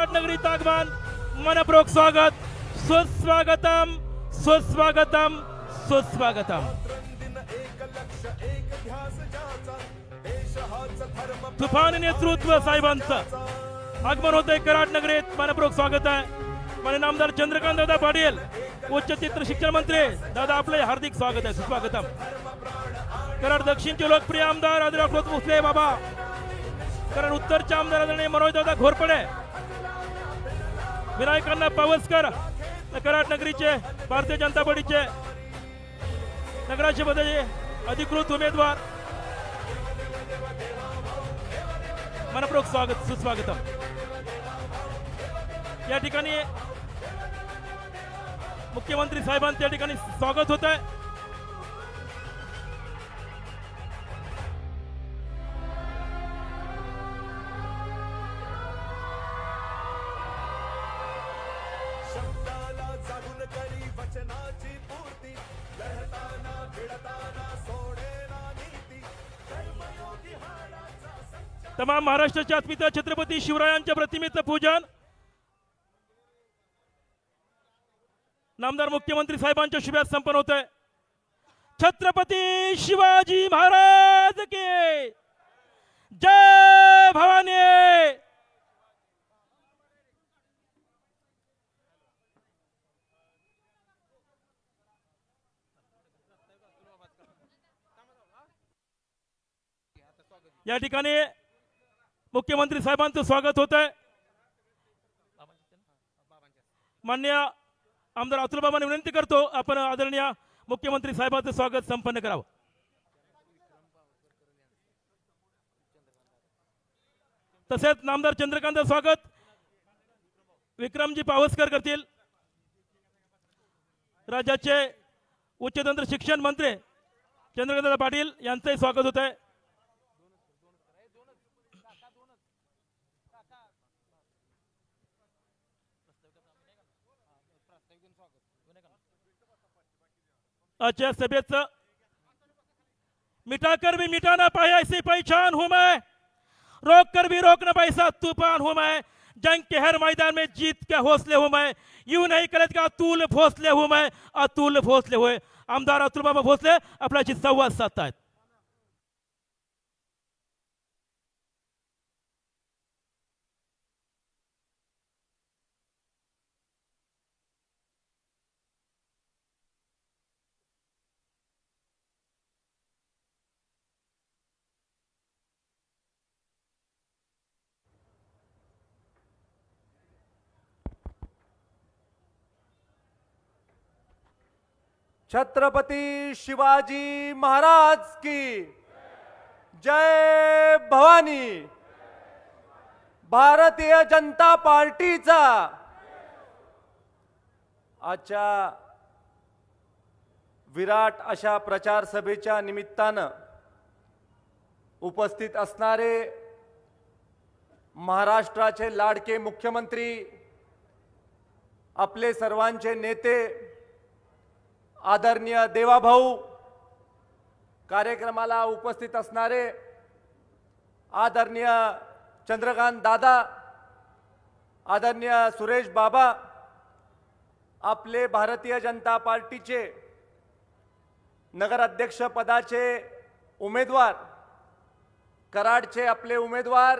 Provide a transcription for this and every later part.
कराड नगरीत आगमन मनपूर्वक स्वागत सुस्वागतम सुस्वागतम सुस्वागतम। तुफान नेतृत्व साहेबांचं आगमन होतंय कराड नगरीत मनपूर्वक स्वागत आहे। माननीय नामदार चंद्रकांत दादा पाटील उच्च चित्र शिक्षण मंत्री दादा आपले हार्दिक स्वागत आहे सुस्वागतम। कराड दक्षिणचे लोकप्रिय आमदार आदिराव भोसले बाबा, कराड उत्तरचे आमदार आदरणीय मनोज दादा घोरपडे, विनायकांना पावसकर कराड नगरीचे भारतीय जनता पार्टीचे नगराचे पदाचे अधिकृत उमेदवार मनपूर्वक स्वागत सुस्वागतम। या ठिकाणी मुख्यमंत्री साहेबांचं या ठिकाणी स्वागत होत आहे। तमाम महाराष्ट्राच्या अस्मिता छत्रपती शिवरायांच्या प्रतिमेचं पूजन नामदार मुख्यमंत्री साहेबांच्या शुभात संपन्न होत आहे। छत्रपती शिवाजी महाराज की जय भवानी। या ठिकाणी मुख्यमंत्री साहेबांचं स्वागत होत आहे। माननीय आमदार अतुल बाबांनी विनंती करतो आपण आदरणीय मुख्यमंत्री साहेबांचं स्वागत संपन्न करावं। तसेच नामदार चंद्रकांत स्वागत विक्रमजी पावसकर करतील। राज्याचे उच्च तंत्र शिक्षण मंत्री चंद्रकांत पाटील यांचंही स्वागत होत आहे। आजच्या सभेचं मिटाकर भी मिटा ना पाए ऐसी पहचान हूं मैं, रोक कर भी रोक ना पाए ऐसा तूफान हूं मैं, जंग के हर मैदान में जीत के हौसले हूं मैं, यूं नहीं करत का अतुल भोसले हूं मैं, अतुल भोसले हुए आमदार अतुल बाबा भोसले आपल्याशी संवाद साधतायत। छत्रपती शिवाजी महाराज की जय भवानी। भारतीय जनता पार्टीचा आजच्या विराट अशा प्रचार सभेच्या निमित्तानं उपस्थित असणारे महाराष्ट्राचे लाडके मुख्यमंत्री, आपले सर्वांचे नेते आदरणीय देवाभाऊ, कार्यक्रमाला उपस्थित असणारे आदरणीय चंद्रकांत दादा, आदरणीय सुरेश बाबा, आपले भारतीय जनता पार्टीचे नगराध्यक्ष पदाचे उमेदवार, कराडचे आपले उमेदवार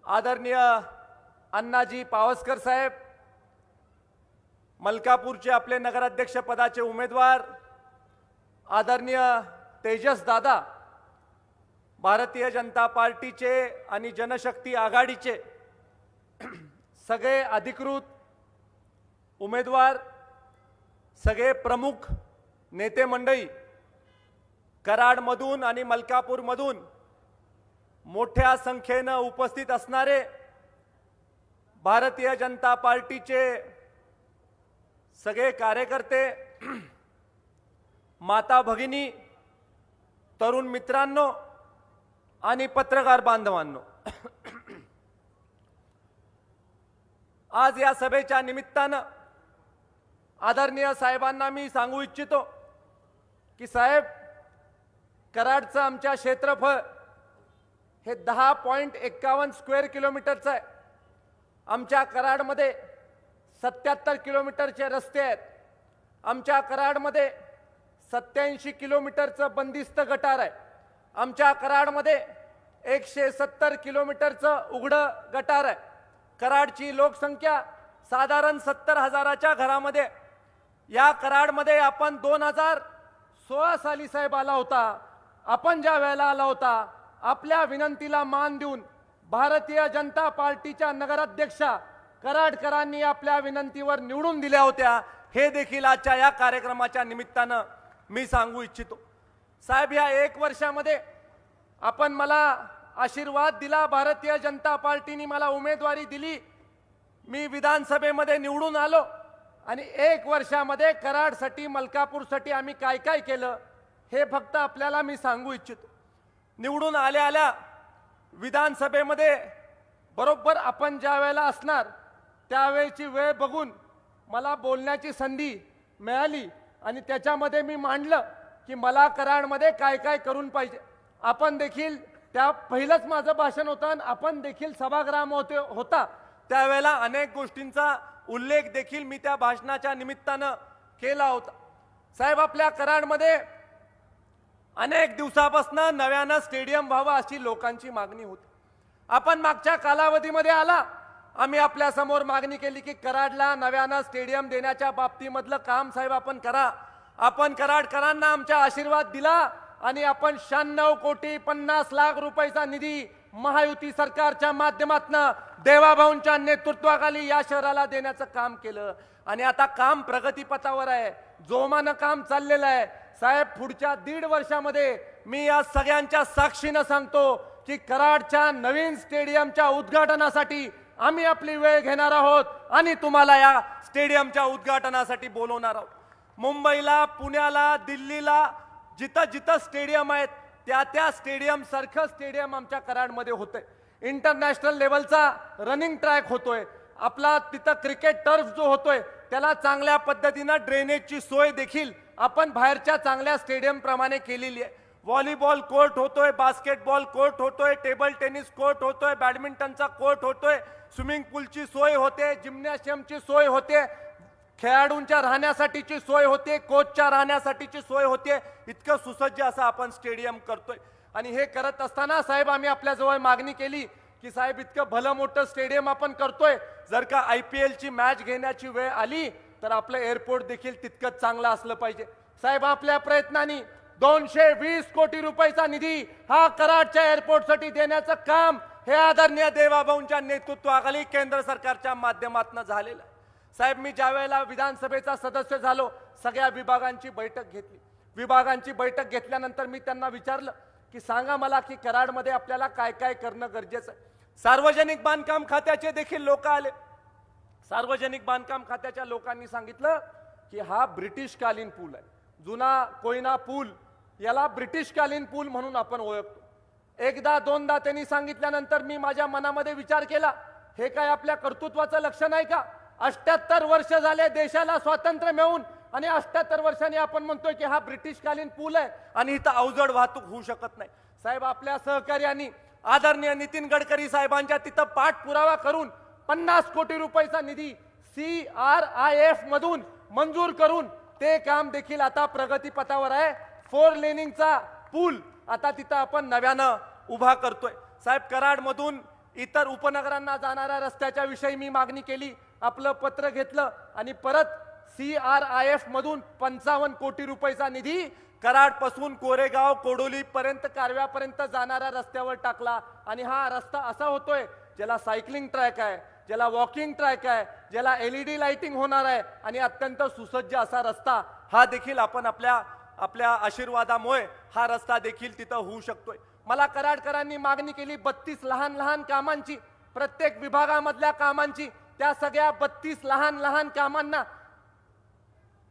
आदरणीय अण्णाजी पावसकर साहेब, मलकापूरचे आपले नगराध्यक्ष पदाचे उमेदवार आदरणीय तेजस दादा, भारतीय जनता पार्टीचे आणि जनशक्ती आघाडीचे सगळे अधिकृत उमेदवार, सगळे प्रमुख नेते मंडळी, कराडमधून आणि मलकापूरमधून मोठ्या संख्येने उपस्थित असणारे भारतीय जनता पार्टीचे सगळे कार्यकर्ते, माता भगिनी, तरुण मित्रांनो आणि पत्रकार बांधवांनो, आज या सभेच्या निमित्तानं आदरणीय साहेबांना मी सांगू इच्छितो की साहेब, कराडचं आमच्या क्षेत्रफळ हे 10.51 स्क्वेअर किलोमीटरचं आहे आमच्या कराडमध्ये 77 किलोमीटरचे रस्ते आहेत. आमच्या कराडमध्ये 87 किलोमीटरचं बंदिस्त गटार आहे. आमच्या कराडमध्ये 170 किलोमीटरचं उघडं गटार आहे. कराडची लोकसंख्या साधारण 70,000च्या घरामध्ये. या कराडमध्ये आपण 2016 साली साहेब आला होता. आपण ज्या वेळेला आला होता आपल्या विनंतीला मान देऊन भारतीय जनता पार्टीच्या नगराध्यक्षा कराडकरांनी आपल्या विनंतीवर निवडून दिल्या होत्या. हे देखील आजच्या या कार्यक्रमाच्या निमित्तानं मी सांगू इच्छितो. साहेब, या 1 वर्षामध्ये आपण मला आशीर्वाद दिला. भारतीय जनता पार्टीने मला उमेदवारी दिली. मी विधानसभेमध्ये निवडून आलो आणि 1 वर्षामध्ये कराडसाठी मलकापूरसाठी आम्ही काय काय केलं हे फक्त आपल्याला मी सांगू इच्छितो. निवडून आल्या आल्या विधानसभेमध्ये बरोबर आपण ज्या वेळेला असणार त्यावेळेची वेळ बघून मला बोलण्याची संधी मिळाली आणि त्याच्यामध्ये मी मांडलं की मला कराडमध्ये काय काय करून पाहिजे. आपण देखील त्या पहिलंच माझं भाषण होतं आणि आपण देखील सभागृहामध्ये होता त्यावेळेला अनेक गोष्टींचा उल्लेख देखील मी त्या भाषणाच्या निमित्तानं केला होता. साहेब, आपल्या कराडमध्ये अनेक दिवसापासून नव्यानं स्टेडियम व्हावं अशी लोकांची मागणी होती. आपण मागच्या कालावधीमध्ये आला आम्ही आपल्या समोर मागणी केली की कराडला नव्यानं स्टेडियम देण्याच्या बाबतीमधलं काम साहेब आपण करा. आपण कराडकरांना आमचा आशीर्वाद दिला आणि आपण 96,50,00,000 रुपयाचा निधी महायुती सरकारच्या माध्यमातून देवाभाऊंच्या नेतृत्वाखाली या शहराला देण्याचं काम केलं आणि आता काम प्रगतीपथावर आहे. जोमानं काम चाललेलं आहे. साहेब, पुढच्या 1.5 वर्षामध्ये मी या सगळ्यांच्या साक्षीनं सांगतो की कराडच्या नवीन स्टेडियमच्या उद्घाटनासाठी आम्ही आपली वेळ घेणार आहोत आणि तुम्हाला या स्टेडियमच्या उद्घाटनासाठी बोलवणार आहोत. मुंबईला, पुण्याला, दिल्लीला जिथं जिथं स्टेडियम आहेत त्या स्टेडियम सारखं स्टेडियम आमच्या कराडमध्ये होतंय. इंटरनॅशनल लेवलचा रनिंग ट्रॅक होतोय. आपला तिथं क्रिकेट टर्फ जो होतोय त्याला चांगल्या पद्धतीनं ड्रेनेजची सोय देखील आपण बाहेरच्या चांगल्या स्टेडियम प्रमाणे केलेली आहे. व्हॉलीबॉल कोर्ट होतोय, बास्केटबॉल कोर्ट होतोय, टेबल टेनिस कोर्ट होतोय, बॅडमिंटनचा कोर्ट होतोय, स्विमिंग पूलची सोय होते, जिम्नॅशियमची सोय होते, खेळाडूंच्या राहण्यासाठीची सोय होते, कोचच्या राहण्यासाठीची सोय होते. इतकं सुसज्ज असं आपण स्टेडियम करतोय. आणि हे करत असताना साहेब आम्ही आपल्याजवळ मागणी केली की साहेब इतकं भलं मोठं स्टेडियम आपण करतोय, जर का IPLची मॅच घेण्याची वेळ आली तर आपलं एअरपोर्ट देखील तितकंच चांगलं असलं पाहिजे. साहेब, आपल्या प्रयत्नांनी 220 कोटी रुपयाचा निधी हा कराडच्या एअरपोर्टसाठी देण्याचं काम हे आदरणीय देवाभाऊंच्या नेतृत्वाखाली केंद्र सरकारच्या माध्यमातून झालेलं आहे. साहेब, मी ज्या वेळेला विधानसभेचा सदस्य झालो सगळ्या विभागांची बैठक घेतली. विभागांची बैठक घेतल्यानंतर मी त्यांना विचारलं की सांगा मला की कराडमध्ये आपल्याला काय काय करणं गरजेचं आहे. सार्वजनिक बांधकाम खात्याचे देखील लोक आले. सार्वजनिक बांधकाम खात्याच्या लोकांनी सांगितलं की हा ब्रिटिशकालीन पूल आहे. जुना कोयना पूल याला ब्रिटिशकालीन पूल म्हणून आपण ओळखतो. एकदा दोनदा त्यांनी सांगितल्यानंतर मी माझ्या मनामध्ये विचार केला, हे काय आपल्या कर्तृत्वाचं लक्षण आहे का? 78 वर्ष झाले देशाला स्वातंत्र्य मिळून आणि 78 वर्षांनी आपण म्हणतोय की हा ब्रिटिशकालीन पूल आहे आणि इथं अवजड वाहतूक होऊ शकत नाही. साहेब, आपल्या सहकार्याने आदरणीय नितीन गडकरी साहेबांच्या तिथं पाठपुरावा करून 50 कोटी रुपयाचा निधी CRIF मधून मंजूर करून ते काम देखील आता प्रगतीपथावर आहे. 4 लेनिंगचा पूल आता तिथं आपण नव्यानं उभा करतोय. साहेब, कराडमधून इतर उपनगरांना जाणाऱ्या रस्त्याच्या विषयी मी मागणी केली. आपलं पत्र घेतलं आणि परत CRIF मधून 55 कोटी रुपयाचा निधी कराडपासून कोरेगाव, कोडोली पर्यंत, कारव्यापर्यंत जाणाऱ्या रस्त्यावर टाकला. आणि हा रस्ता असा होतोय ज्याला सायकलिंग ट्रॅक आहे, ज्याला वॉकिंग ट्रॅक आहे, ज्याला LED लाइटिंग होणार आहे आणि अत्यंत सुसज्ज असा रस्ता हा देखील आपण आपल्या आशीर्वादामुळे हा रस्ता देखील तिथं होऊ शकतोय. मला कराडकरांनी मागणी केली 32 लहान लहान कामांची, प्रत्येक विभागामधल्या कामांची. त्या सगळ्या 32 लहान लहान कामांना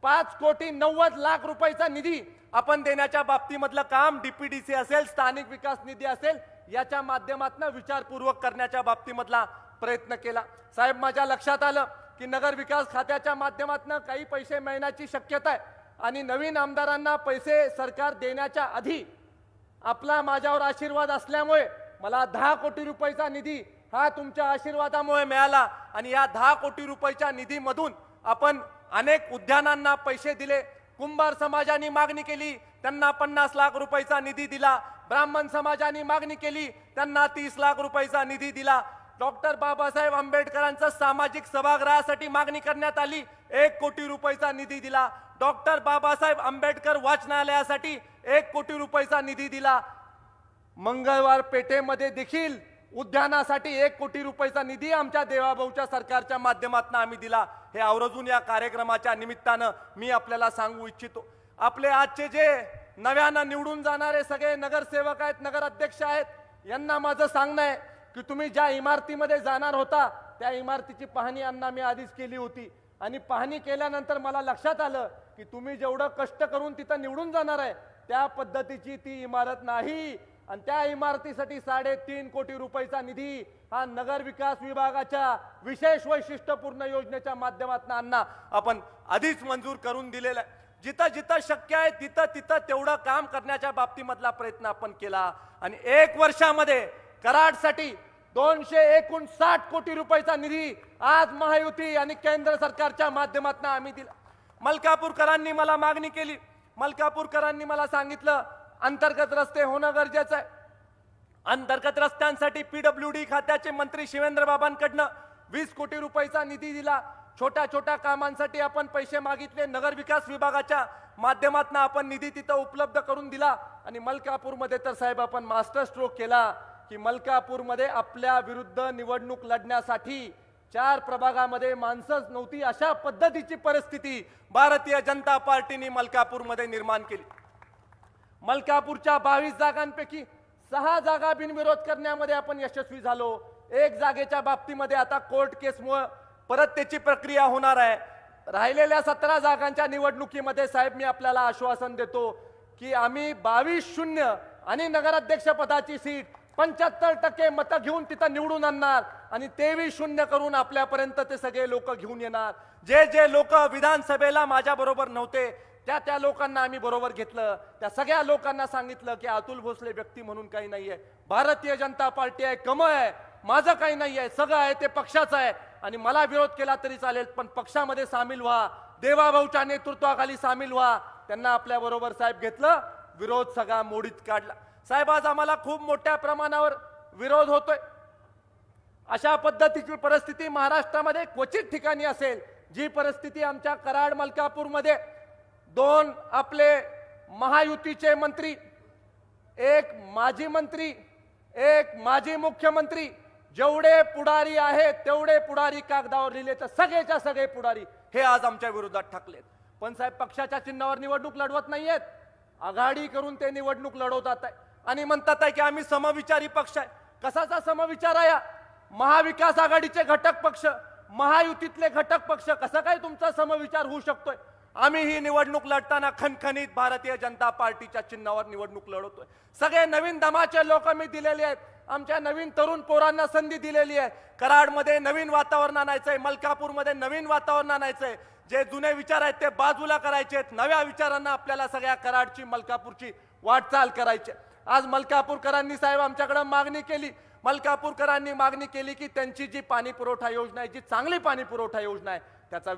5,90,00,000 रुपयाचा निधी आपण देण्याच्या बाबतीमधलं काम DPDC असेल, स्थानिक विकास निधी असेल, याच्या माध्यमातून विचारपूर्वक करण्याच्या बाबतीमधला प्रयत्न केला. साहेब, माझ्या लक्षात आलं की नगर विकास खात्याच्या माध्यमातून काही पैसे मिळण्याची शक्यता आहे आणि नवीन आमदारांना पैसे सरकार देण्याच्या आधी आपला माझ्यावर आशीर्वाद असल्यामुळे मला 10 कोटी रुपयाचा निधी हा तुमच्या आशीर्वादामुळे मिळाला आणि या 10 कोटी रुपयाच्या निधीमधून आपण अनेक उद्यानांना पैसे दिले. कुंभार समाजाने मागणी केली, त्यांना 50 लाख रुपयाचा निधी दिला. ब्राह्मण समाजाने मागणी केली, त्यांना 30 लाख रुपयाचा निधी दिला. डॉक्टर बाबासाहेब आंबेडकरांच्या सामाजिक सभागृहासाठी मागणी करण्यात आली, 1 कोटी रुपयाचा निधी दिला. डॉक्टर बाबासाहेब आंबेडकर वाचनालयासाठी 1 कोटी रुपयाचा निधी दिला. मंगळवार पेठेमध्ये देखील उद्यानासाठी 1 कोटी रुपयाचा निधी आमच्या देवाभाऊच्या सरकारच्या माध्यमातून आम्ही दिला. हे आवर्जून या कार्यक्रमाच्या निमित्तानं मी आपल्याला सांगू इच्छितो. आपले आजचे जे नव्यानं निवडून जाणारे सगळे नगरसेवक आहेत, नगराध्यक्ष आहेत, यांना माझं सांगणं आहे की तुम्ही ज्या इमारतीमध्ये जाणार होता त्या इमारतीची पाहणी यांना मी आधीच केली होती आणि पाहणी केल्यानंतर मला लक्षात आलं की तुम्ही जेवढं कष्ट करून तिथं निवडून जाणार आहे त्या पद्धतीची ती इमारत नाही आणि त्या इमारतीसाठी 3.5 कोटी रुपयाचा निधी हा नगर विकास विभागाच्या विशेष वैशिष्ट्यपूर्ण योजनेच्या माध्यमातून अण्णा आपण आधीच मंजूर करून दिलेला आहे. जिथं जिथं शक्य आहे तिथं तिथं तेवढं काम करण्याच्या बाबतीमधला प्रयत्न आपण केला आणि 1 वर्षामध्ये कराडसाठी 259 कोटी रुपयाचा निधी आज महायुती आणि केंद्र सरकारच्या माध्यमातून आम्ही दिला. मलकापूरकरांनी मला मागणी केली, मलकापूरकरांनी मला सांगितलं अंतर्गत रस्ते होणं गरजेचं आहे. अंतर्गत रस्त्यांसाठी PWD खात्याचे मंत्री शिवेंद्र बाबांकडनं 20 कोटी रुपयाचा निधी दिला. छोट्या छोट्या कामांसाठी आपण पैसे मागितले, नगर विकास विभागाच्या माध्यमातून आपण निधी तिथं उपलब्ध करून दिला. आणि मलकापूरमध्ये तर साहेब आपण मास्टर स्ट्रोक केला की मलकापूरमध्ये आपल्या विरुद्ध निवडणूक लढण्यासाठी 4 प्रभागामध्ये माणसंच नव्हती, अशा पद्धतीची परिस्थिती भारतीय जनता पार्टीने मलकापूरमध्ये निर्माण केली. मलकापूरच्या 22 जागांपैकी 6 जागा बिनविरोध करण्यामध्ये आपण यशस्वी झालो. 1 जागेच्या बाबतीमध्ये आता कोर्ट केसमुळे परत त्याची प्रक्रिया होणार आहे. राहिलेल्या 17 जागांच्या निवडणुकीमध्ये साहेब मी आपल्याला आश्वासन देतो की आम्ही 22-0 आणि नगराध्यक्ष पदाची सीट 75% मतं घेऊन तिथं निवडून आणणार आणि 23-0 करून आपल्यापर्यंत ते सगळे लोक घेऊन येणार. जे जे लोक विधानसभेला माझ्या बरोबर नव्हते त्या लोकांना आम्ही बरोबर घेतलं. त्या सगळ्या लोकांना सांगितलं की अतुल भोसले व्यक्ती म्हणून काही नाहीये, भारतीय जनता पार्टी आहे, कमळ आहे, माझं काही नाहीये, सगळं आहे ते पक्षाचं आहे आणि मला विरोध केला तरी चालेल पण पक्षामध्ये सामील व्हा, देवाभाऊच्या नेतृत्वाखाली सामील व्हा. त्यांना आपल्या बरोबर साहेब घेतलं, विरोध सगळा मोडीत काढला. साहेब आज आम्हाला खूप मोठ्या प्रमाणावर विरोध होतोय. अशा पद्धतीची परिस्थिती महाराष्ट्रामध्ये क्वचित ठिकाणी असेल. जी परिस्थिती आमच्या कराड मलकापूरमध्ये 2 आपले महायुतीचे मंत्री, 1 माजी मंत्री, 1 माजी मुख्यमंत्री, जेवढे पुढारी आहेत तेवढे पुढारी कागदावर लिहिले तर सगळेच्या सगळे पुढारी हे आज आमच्या विरोधात ठाकलेत. पण साहेब पक्षाच्या चिन्हावर निवडणूक लढवत नाहीयेत, आघाडी करून ते निवडणूक लढवतात आहे आणि म्हणतात आहे की आम्ही समविचारी पक्ष आहे. कसाचा समविचार आहे? महाविकास आघाडीचे घटक पक्ष, महायुतीतले घटक पक्ष, कसं काय तुमचा समविचार होऊ शकतोय? आम्ही ही निवडणूक लढताना खणखणीत भारतीय जनता पार्टीच्या चिन्हावर निवडणूक लढवतोय. सगळे नवीन दमाचे लोक मी दिलेले आहेत, आमच्या नवीन तरुण पोरांना संधी दिलेली आहे. कराडमध्ये नवीन वातावरण आणायचंय, मलकापूरमध्ये नवीन वातावरण आणायचंय. जे जुने विचार आहेत ते बाजूला करायचे आहेत, नव्या विचारांना आपल्याला सगळ्या कराडची मलकापूरची वाटचाल करायची. आज मलकापूरकरांनी साहेब आमच्याकडे मागणी केली, मलकापूरकरांनी मागणी केली की त्यांची जी पाणी पुरवठा योजना आहे, जी चांगली पाणी पुरवठा योजना आहे त्याचा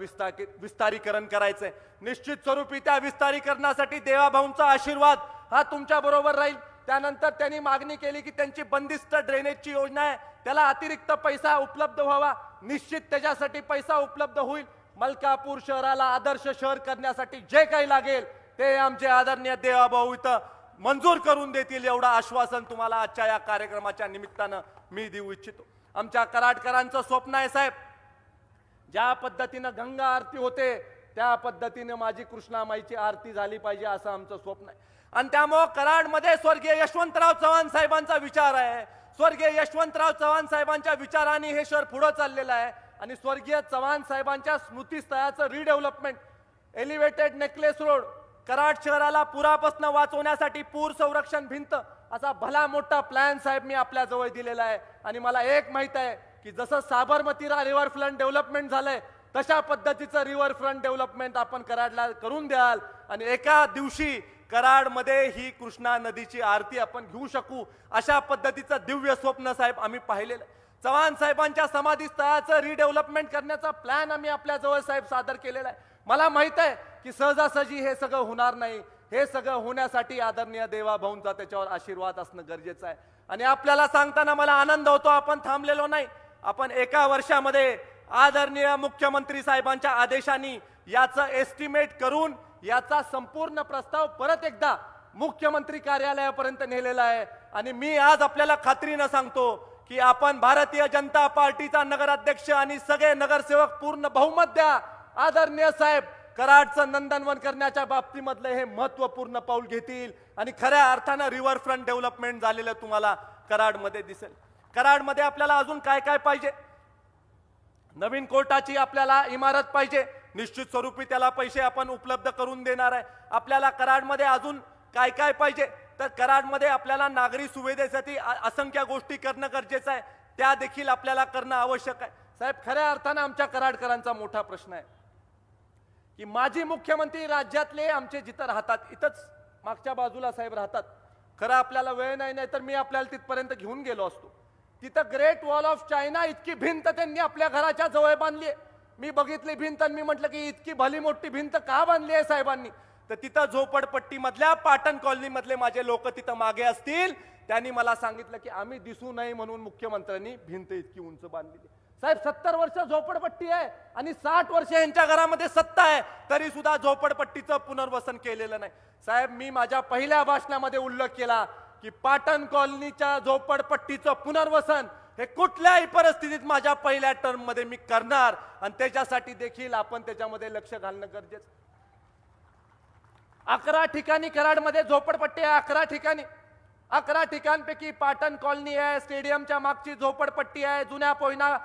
विस्तारीकरण करायचंय. निश्चित स्वरूपी त्या विस्तारीकरणासाठी देवाभाऊंचा आशीर्वाद हा तुमच्या बरोबर राहील. त्यानंतर त्यांनी मागणी केली की त्यांची बंदिस्त ड्रेनेजची योजना आहे त्याला अतिरिक्त पैसा उपलब्ध व्हावा. निश्चित त्याच्यासाठी पैसा उपलब्ध होईल. मलकापूर शहराला आदर्श शहर करण्यासाठी जे काही लागेल ते आमचे आदरणीय देवाभाऊ इथं मंजूर करून देतील, एवढं आश्वासन तुम्हाला आजच्या या कार्यक्रमाच्या निमित्तानं मी देऊ इच्छितो. आमच्या कराडकरांचं स्वप्न आहे साहेब, ज्या पद्धतीनं गंगा आरती होते त्या पद्धतीने माझी कृष्णामाईची आरती झाली पाहिजे असं आमचं स्वप्न आहे. आणि त्यामुळे कराडमध्ये स्वर्गीय यशवंतराव चव्हाण साहेबांचा विचार आहे. स्वर्गीय यशवंतराव चव्हाण साहेबांच्या विचारांनी हे शहर पुढे चाललेलं आहे आणि स्वर्गीय चव्हाण साहेबांच्या स्मृतीस्थळाचं redevelopment, elevated necklace road, Karad शहराला पुरापासून वाचवण्यासाठी पूर संरक्षण भिंत असा भला मोठा प्लॅन साहेब मी आपल्या जवळ दिलेला आहे. आणि मला एक माहित आहे की जसं साबरमतीला रिव्हरफ्रंट डेव्हलपमेंट झालंय तशा पद्धतीचं रिव्हरफ्रंट डेव्हलपमेंट आपण कराडला करून द्याल आणि एका दिवशी कराडमध्ये ही कृष्णा नदीची आरती आपण घेऊ शकू, अशा पद्धतीचं दिव्य स्वप्न साहेब आम्ही पाहिलेलं. चव्हाण साहेबांच्या समाधीस्थळाचं रिडेव्हलपमेंट करण्याचा प्लॅन आम्ही आपल्या जवळ साहेब सादर केलेला आहे. मला माहित आहे की सहजासहजी हे सगळं होणार नाही. हे सगळं होण्यासाठी आदरणीय देवाभाऊंचा त्याच्यावर आशीर्वाद असणं गरजेचं आहे. आणि आपल्याला सांगताना मला आनंद होतो, आपण थांबलेलो नाही. आपण एका वर्षामध्ये आदरणीय मुख्यमंत्री साहेबांच्या आदेशाने याचं एस्टिमेट करून याचा संपूर्ण प्रस्ताव परत एकदा मुख्यमंत्री कार्यालयापर्यंत नेलेला आहे. आणि मी आज आपल्याला खात्रीनं सांगतो की आपण भारतीय जनता पार्टीचा नगराध्यक्ष आणि सगळे नगरसेवक पूर्ण बहुमत द्या. आदरणीय साहेब कराडचं नंदनवन करण्याच्या बाबतीमधलं हे महत्वपूर्ण पाऊल घेतील आणि खऱ्या अर्थानं रिव्हरफ्रंट डेव्हलपमेंट झालेलं तुम्हाला कराडमध्ये दिसेल. कराडमध्ये आपल्याला अजून काय काय पाहिजे? नवीन कोर्टाची आपल्याला इमारत पाहिजे, निश्चित स्वरूपी त्याला पैसे आपण उपलब्ध करून देणार आहे. आपल्याला कराडमध्ये अजून काय काय पाहिजे? तर कराडमध्ये आपल्याला नागरी सुविधेसाठी असंख्य गोष्टी करणं गरजेचं आहे, त्या देखील आपल्याला करणं आवश्यक आहे. साहेब खऱ्या अर्थानं आमच्या कराडकरांचा मोठा प्रश्न आहे की माजी मुख्यमंत्री राज्यातले आमचे जिथं राहतात, इथंच मागच्या बाजूला साहेब राहतात. खरं आपल्याला वेळ नाही तर मी आपल्याला तिथपर्यंत घेऊन गेलो असतो. तिथं ग्रेट वॉल ऑफ चायना इतकी भिंत त्यांनी आपल्या घराच्या जवळ बांधली आहे. मी बघितली भिंत आणि मी म्हटलं की इतकी भली मोठी भिंत का बांधली आहे साहेबांनी? तर तिथं झोपडपट्टी मधल्या पाटण कॉलनी मधले माझे लोक तिथं मागे असतील, त्यांनी मला सांगितलं की आम्ही दिसू नये म्हणून मुख्यमंत्र्यांनी भिंत इतकी उंच बांधलेली. साहेब 70 वर्ष झोपडपट्टी आहे आणि 60 वर्ष यांच्या घरामध्ये सत्ता आहे, तरी सुद्धा झोपडपट्टीचं पुनर्वसन केलेलं नाही. साहेब मी माझ्या पहिल्या भाषणामध्ये उल्लेख केला की पाटण कॉलनीच्या झोपडपट्टीचं पुनर्वसन हे कुठल्याही परिस्थितीत माझ्या पहिल्या टर्म मध्ये मी करणार आणि त्याच्यासाठी देखील आपण त्याच्यामध्ये लक्ष घालणं गरजेचं. 11 ठिकाणी कराडमध्ये झोपडपट्टी आहे. 11 ठिकाणपैकी पाटण कॉलनी आहे, स्टेडियमच्या मागची झोपडपट्टी आहे, जुन्या पोयना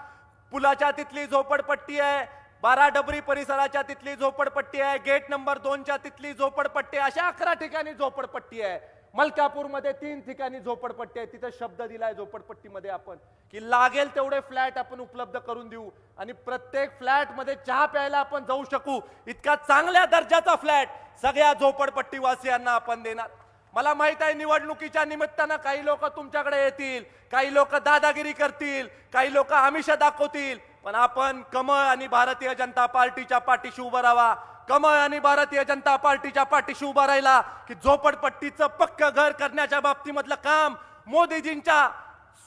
पुलाच्या तिथली झोपडपट्टी आहे, 12 डबरी परिसराच्या तिथली झोपडपट्टी आहे, गेट नंबर 2च्या तिथली झोपडपट्टी आहे. अशा 11 ठिकाणी झोपडपट्टी आहे. मलकापूरमध्ये 3 ठिकाणी झोपडपट्टी आहे. तिथे शब्द दिलाय झोपडपट्टीमध्ये आपण की लागेल तेवढे फ्लॅट आपण उपलब्ध करून देऊ आणि प्रत्येक फ्लॅट मध्ये चहा प्यायला आपण जाऊ शकू इतका चांगल्या दर्जाचा फ्लॅट सगळ्या झोपडपट्टी वासियांना आपण देणार. मला माहित आहे निवडणुकीच्या निमित्तानं काही लोक तुमच्याकडे येतील, काही लोक दादागिरी करतील, काही लोक आमिष दाखवतील, पण आपण कमळ आणि भारतीय जनता पार्टीच्या पाठीशी उभं राहावा. कमळ आणि भारतीय जनता पार्टीच्या पाठीशी उभा राहिला की झोपडपट्टीचं पक्क घर करण्याच्या बाबतीमधलं काम मोदीजींच्या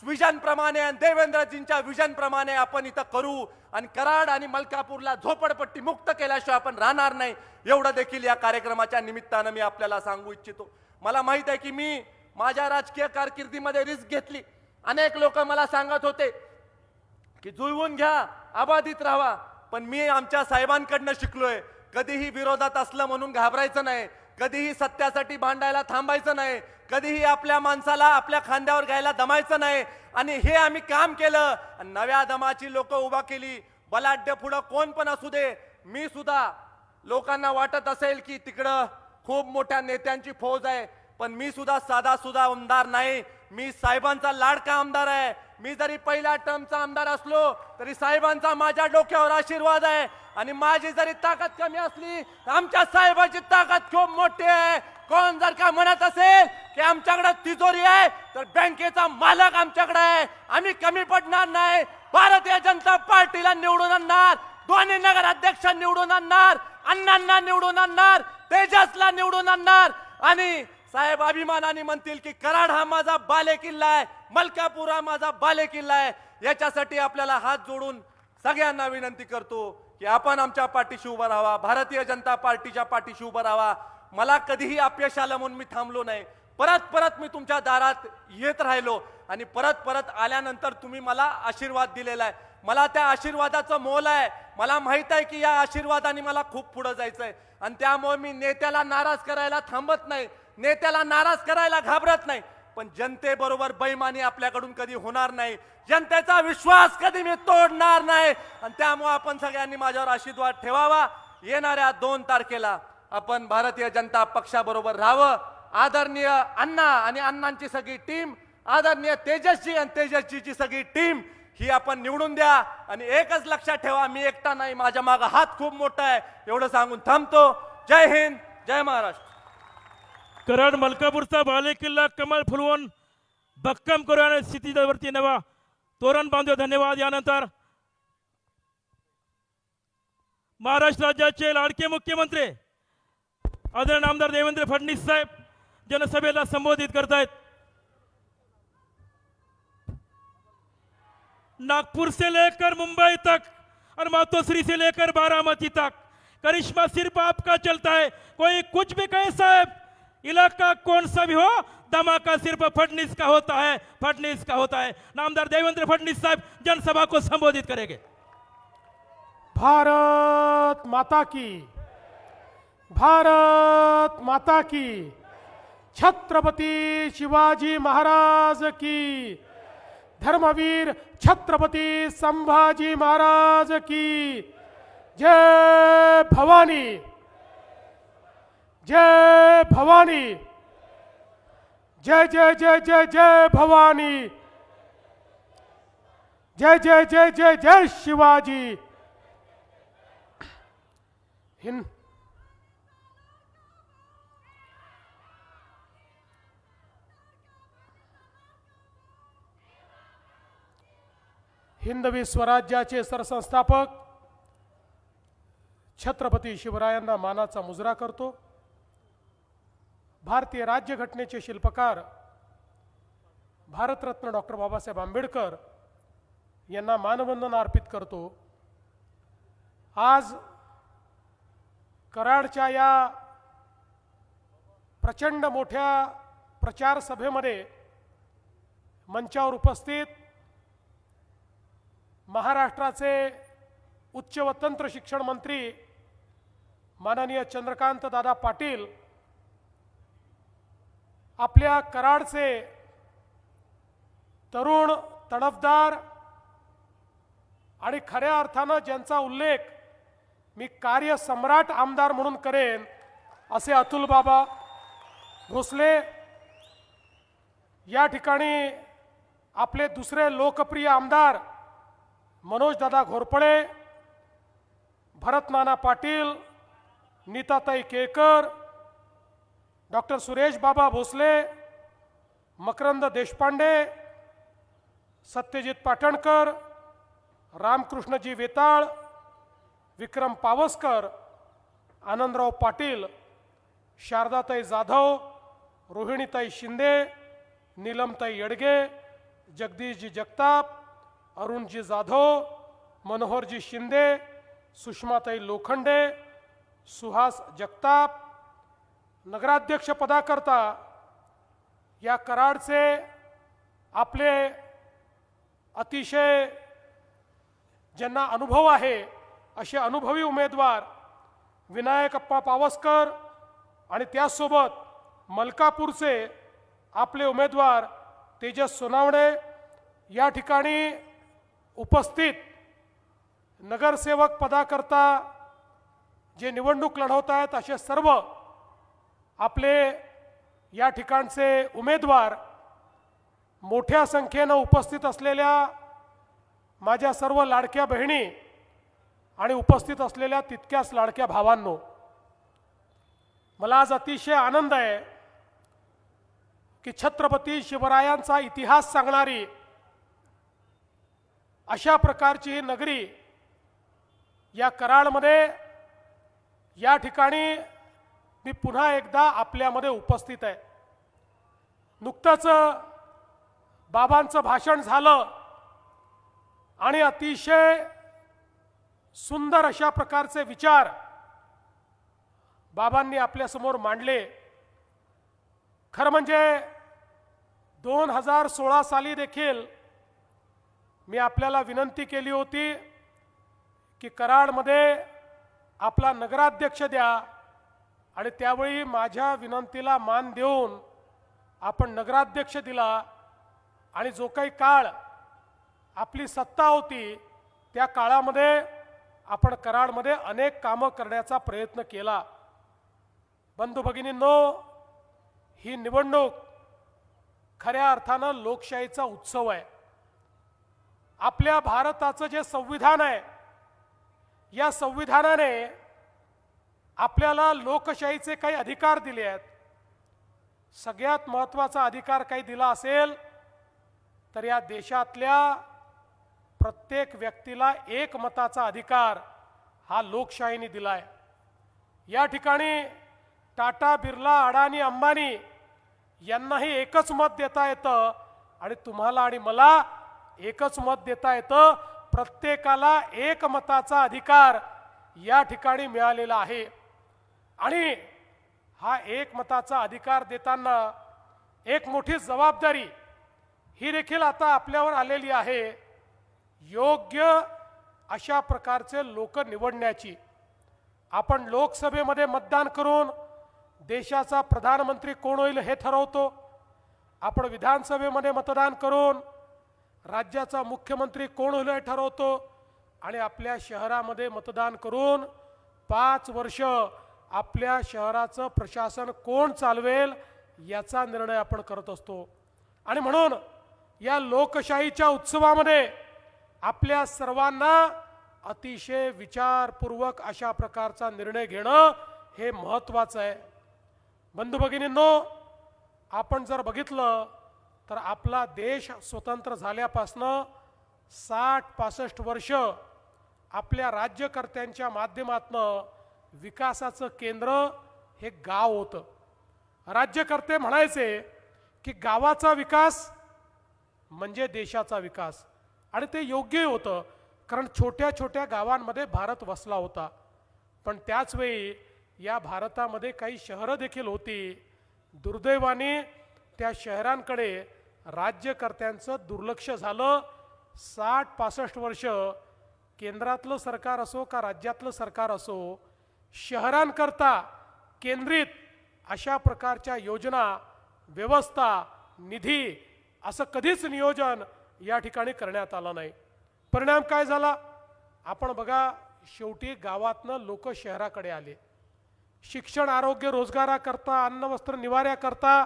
विजन प्रमाणे आणि देवेंद्रजींच्या विजन प्रमाणे आपण इथं करू आणि कराड आणि मलकापूरला झोपडपट्टी मुक्त केल्याशिवाय आपण राहणार नाही, एवढं देखील या कार्यक्रमाच्या निमित्तानं मी आपल्याला सांगू इच्छितो. मला माहित आहे की मी माझ्या राजकीय कारकिर्दीमध्ये रिस्क घेतली. अनेक लोक मला सांगत होते की जुळवून घ्या, आबाधित राहावा, पण मी आमच्या साहेबांकडनं शिकलोय कधीही विरोधात असलं म्हणून घाबरायचं नाही, कधीही सत्यासाठी भांडायला थांबायचं नाही, कधीही आपल्या माणसाला आपल्या खांद्यावर घ्यायला दमायचं नाही. आणि हे आम्ही काम केलं आणि नव्या दमाची लोक उभा केली. बलाढ्य पुढं कोण पण असू दे, मी सुद्धा लोकांना वाटत असेल की तिकडं खूप मोठ्या नेत्यांची फौज आहे, पण मी सुद्धा साधा सुद्धा आमदार नाही, मी साहेबांचा लाडका आमदार आहे. मी जरी पहिल्या टर्मचा आमदार असलो तरी साहेबांचा माझ्या डोक्यावर आशीर्वाद आहे आणि माझी जरी ताकद कमी असली आमच्या साहेबांची ताकद खूप मोठी आहे. कोण जर का म्हणत असेल की आमच्याकडे तिजोरी आहे तर बँकेचा मालक आमच्याकडे आहे, आम्ही कमी पडणार नाही. भारतीय जनता पार्टीला निवडून आणणार, दोन्ही नगराध्यक्ष निवडून आणणार, अण्णांना निवडून आणणार, तेजसला निवडून आणणार आणि साहेब अभिमानाने म्हणतील की कराड हा माझा बालेकिल्ला आहे, मलकापूर हा माझा बालेकिल्ला आहे. याच्यासाठी आपल्याला हात जोडून सगळ्यांना विनंती करतो की आपण आमच्या पाठीशी उभं राहावा, भारतीय जनता पार्टीच्या पाठीशी उभं राहावा. मला कधीही अपयश आलं म्हणून मी थांबलो नाही, परत मी तुमच्या दारात येत राहिलो आणि परत आल्यानंतर तुम्ही मला आशीर्वाद दिलेला आहे. मला त्या आशीर्वादाचं मोल आहे. मला माहित आहे की या आशीर्वादाने मला खूप पुढे जायचंय आणि त्यामुळे मी नेत्याला नाराज करायला थांबत नाही, नेत्याला नाराज करायला घाबरत नाही. पण जनतेबरोबर बेईमानी आपल्याकडून कधी होणार नाही, जनतेचा विश्वास कधी मी तोडणार नाही आणि त्यामुळे आपण सगळ्यांनी माझ्यावर आशीर्वाद ठेवावा. येणाऱ्या 2 तारखेला आपण भारतीय जनता पक्षाबरोबर राहावं. आदरणीय अण्णा आणि अण्णांची सगळी टीम, आदरणीय तेजस्वी आणि तेजस्वीची सगळी टीम ही आपण निवडून द्या आणि एकच लक्षात ठेवा, मी एकटा नाही, माझ्या मागे हात खूप मोठा आहे. एवढं सांगून थांबतो. जय हिंद, जय महाराष्ट्र. कराड मलकापूरचा बालेकिल्ला कमळ फुलवून भक्कम करू आणि स्थितीवरती नवा तोरण बांधव धन्यवाद. यानंतर महाराष्ट्र राज्याचे लाडके मुख्यमंत्री आदरणीय आमदार देवेंद्र फडणवीस साहेब जनसभेला संबोधित करतायत. नागपुर से लेकर मुंबई तक और मातोश्री से लेकर बारामती तक करिश्मा सिर्फ आपका चलता है. कोई कुछ भी कहे साहब, इलाका कौन सा भी हो, धमाका सिर्फ फडणवीस का होता है, फडणवीस का होता है. नामदार देवेंद्र फडणवीस साहब जनसभा को संबोधित करेंगे. भारत माता की, भारत माता की, छत्रपती शिवाजी महाराज की, धर्मवीर छत्रपती संभाजी महाराज की. जय भवानी, जय भवानी, जय जय जय जय जय भवानी, जय जय जय जय जय शिवाजी. हिंदवी स्वराज्याचे सरसंस्थापक छत्रपती शिवरायांना मानाचा मुजरा करतो. भारतीय राज्यघटनेचे शिल्पकार भारतरत्न डॉक्टर बाबासाहेब आंबेडकर यांना मानवंदना अर्पित करतो. आज कराडच्या या प्रचंड मोठ्या प्रचार सभेमध्ये मंचावर उपस्थित महाराष्ट्राचे उच्च व तंत्र शिक्षण मंत्री माननीय चंद्रकांत दादा पाटील, आपल्या कराडचे तरुण तडफदार आणि खऱ्या अर्थानं ज्यांचा उल्लेख मी कार्य सम्राट आमदार म्हणून करेन असे अतुल बाबा भोसले, या ठिकाणी आपले दुसरे लोकप्रिय आमदार मनोज दादा घोरपडे, भरत नाना पाटील, नीताताई केळकर, डॉक्टर सुरेश बाबा भोसले, मकरंद देशपांडे, सत्यजित पाटणकर, रामकृष्णजी वेताळ, विक्रम पावसकर, आनंदराव पाटील, शारदाताई जाधव, रोहिणीताई शिंदे, नीलमताई येडगे, जगदीशजी जगताप, अरुणजी जाधव, मनोहरजी शिंदे, सुषमाताई लोखंडे, सुहास जगताप, नगराध्यक्ष पदाकरता या कराडचे आपले अतिशय ज्यांना अनुभव आहे असे अनुभवी उमेदवार विनायकप्पा पावसकर आणि त्यासोबत मलकापूरचे आपले उमेदवार तेजस सोनावणे, या ठिकाणी उपस्थित नगरसेवक पदाकरता जे निवडणूक लढवत आहेत असे सर्व आपले या ठिकाणचे उमेदवार, मोठ्या संख्येने उपस्थित असलेल्या माझ्या सर्व लाडक्या बहिणी आणि उपस्थित असलेल्या तितक्याच लाडक्या भावांनो, मला आज अतिशय आनंद आहे की छत्रपती शिवरायांचा इतिहास सांगणारी अशा प्रकारची ही नगरी या कराडमध्ये या ठिकाणी मी पुन्हा एकदा आपल्यामध्ये उपस्थित आहे. नुकतंच बाबांचं भाषण झालं आणि अतिशय सुंदर अशा प्रकारचे विचार बाबांनी आपल्यासमोर मांडले. खरं म्हणजे 2016 साली देखील मी आपल्याला विनंती केली होती की कराडमध्ये आपला नगराध्यक्ष द्या, आणि त्यावेळी माझ्या विनंतीला मान देऊन आपण नगराध्यक्ष दिला, आणि जो काही काळ आपली सत्ता होती त्या काळामध्ये आपण कराडमध्ये अनेक कामं करण्याचा प्रयत्न केला. बंधू भगिनींनो, ही निवडणूक खऱ्या अर्थानं लोकशाहीचा उत्सव आहे. आपल्या भारताचं जे संविधान आहे, या संविधानाने आपल्याला लोकशाहीचे काही अधिकार दिले आहेत. सगळ्यात महत्त्वाचा अधिकार काही दिला असेल तर या देशातल्या प्रत्येक व्यक्तीला एक मताचा अधिकार हा लोकशाहीने दिलाय। या ठिकाणी टाटा, बिर्ला, अडाणी, अंबानी यांनाही एकच मत देता येतं आणि तुम्हाला आणि मला एकच मत देता येतं। प्रत्येकाला एक मताचा अधिकार या ठिकाणी मिळालेला आहे आणि हा एक मताचा अधिकार देताना एक मोठी जबाबदारी ही देखील आता आपल्यावर आलेली आहे, योग्य अशा प्रकारचे लोक निवडण्याची। आपण लोकसभेमध्ये मतदान करून देशाचा प्रधानमंत्री कोण होईल हे ठरवतो, आपण विधानसभेमध्ये मतदान करून राज्याचा मुख्यमंत्री कोण होईल हे ठरवतो आणि आपल्या शहरामध्ये मतदान करून 5 वर्ष आपल्या शहराचं प्रशासन कोण चालवेल याचा निर्णय आपण करत असतो। आणि म्हणून या लोकशाहीच्या उत्सवामध्ये आपल्या सर्वांना अतिशय विचारपूर्वक अशा प्रकारचा निर्णय घेणं हे महत्त्वाचं आहे। बंधू भगिनींनो, आपण जर बघितलं तर आपला देश स्वतंत्र झाल्यापासनं 60-65 वर्ष आपल्या राज्यकर्त्यांच्या माध्यमातनं विकासाचं केंद्र हे गाव होतं। राज्यकर्ते म्हणायचे की गावाचा विकास म्हणजे देशाचा विकास, आणि ते योग्य होतं, कारण छोट्या छोट्या गावांमध्ये भारत वसला होता। पण त्याच वेळी या भारतामध्ये काही शहरं देखील होती। दुर्दैवाने त्या शहरांकडे राज्यकर्त्यांचं दुर्लक्ष झालं। 60-65 वर्ष केंद्रातलं सरकार असो का राज्यातलं सरकार असो, शहरांकरता केंद्रित अशा प्रकारच्या योजना, व्यवस्था, निधी असं कधीच नियोजन या ठिकाणी करण्यात आलं नाही। परिणाम काय झाला आपण बघा, शेवटी गावातनं लोक शहराकडे आले। शिक्षण, आरोग्य, रोजगाराकरता, अन्न, वस्त्र, निवाऱ्याकरता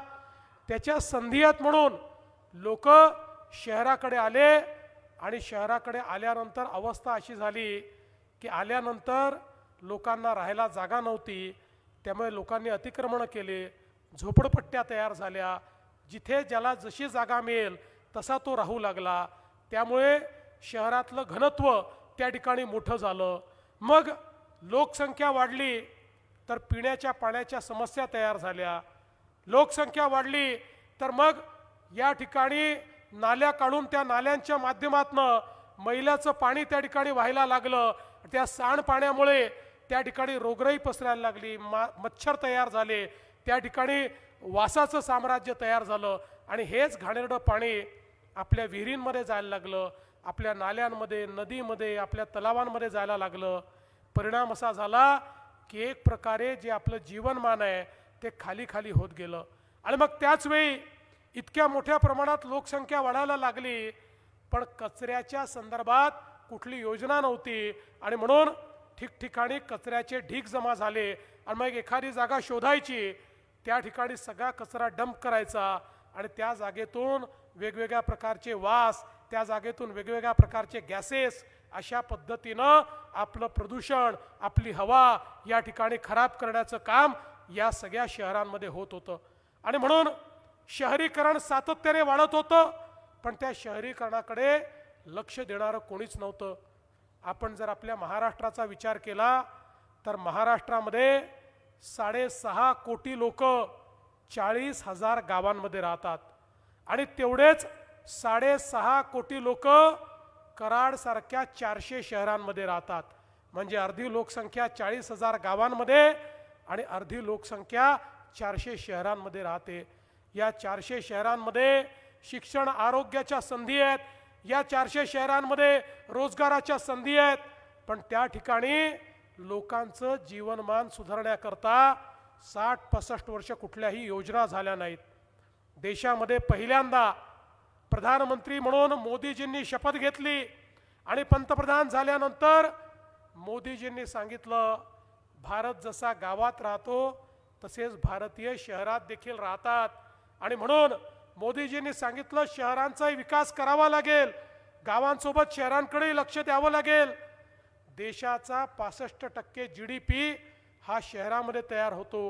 त्याच्या संधी आहेत म्हणून लोक शहराकडे आले आणि शहराकडे आल्यानंतर अवस्था अशी झाली की आल्यानंतर लोकांना राहायला जागा नव्हती, त्यामुळे लोकांनी अतिक्रमण केले, झोपडपट्ट्या तयार झाल्या, जिथे ज्याला जशी जागा मिळेल तसा तो राहू लागला। त्यामुळे शहरातलं घनत्व त्या ठिकाणी मोठं झालं। मग लोकसंख्या वाढली तर पिण्याच्या पाण्याच्या समस्या तयार झाल्या, लोकसंख्या वाढली तर मग या ठिकाणी नाल्या काढून त्या नाल्यांच्या माध्यमातनं मैलाचं पाणी त्या ठिकाणी व्हायला लागलं। त्या सांडपाण्यामुळे त्या ठिकाणी रोगराई पसरायला लागली, मच्छर तयार झाले, त्या ठिकाणी वासाचं साम्राज्य तयार झालं आणि हेच घाणेरडं पाणी आपल्या विहिरींमध्ये जायला लागलं, आपल्या नाल्यांमध्ये, नदीमध्ये, आपल्या तलावांमध्ये जायला लागलं। परिणाम असा झाला की एक प्रकारे जे आपलं जीवनमान आहे ते खाली खाली होत गेलं। आणि मग त्याच वेळी इतक्या मोठ्या प्रमाणात लोकसंख्या वाढायला लागली, पण कचऱ्याच्या संदर्भात कुठली योजना नव्हती आणि म्हणून ठिकठिकाणी कचऱ्याचे ढीग जमा झाले आणि मग एखादी जागा शोधायची, त्या ठिकाणी सगळा कचरा डंप करायचा आणि त्या जागेतून वेगवेगळ्या प्रकारचे वास, त्या जागेतून वेगवेगळ्या प्रकारचे गॅसेस, अशा पद्धतीनं आपलं प्रदूषण, आपली हवा या ठिकाणी खराब करण्याचं काम या सगळ्या शहरांमध्ये होत होतं। आणि म्हणून शहरीकरण सातत्याने वाढत होतं, पण त्या शहरीकरणाकडे लक्ष देणारं कोणीच नव्हतं। आपण जर आपल्या महाराष्ट्राचा विचार केला तर महाराष्ट्रामध्ये 6.5 कोटी लोक 40,000 गावांमध्ये राहतात आणि तेवढेच 6.5 कोटी लोक कराड सारख्या 400 शहरांमध्ये राहतात। म्हणजे अर्धी लोकसंख्या 40,000 गावांमध्ये आणि अर्धी लोकसंख्या 400 शहरांमध्ये राहते। या 400 शहरांमध्ये शिक्षण, आरोग्याच्या संधी आहेत, या 400 शहरांमध्ये रोजगाराच्या संधी आहेत, पण त्या ठिकाणी लोकांचं जीवनमान सुधारण्याकरता 60-65 वर्ष कुठल्याही योजना झाल्या नाहीत। देशामध्ये पहिल्यांदा प्रधानमंत्री म्हणून मोदीजींनी शपथ घेतली आणि पंतप्रधान झाल्यानंतर मोदीजींनी सांगितलं, भारत जसा गावात राहतो तसेच भारतीय शहरात देखील राहतात। आणि म्हणून मोदीजींनी सांगितलं, शहरांचाही विकास करावा लागेल, गावांसोबत शहरांकडेही लक्ष द्यावं लागेल। देशाचा 65% GDP हा शहरामध्ये तयार होतो।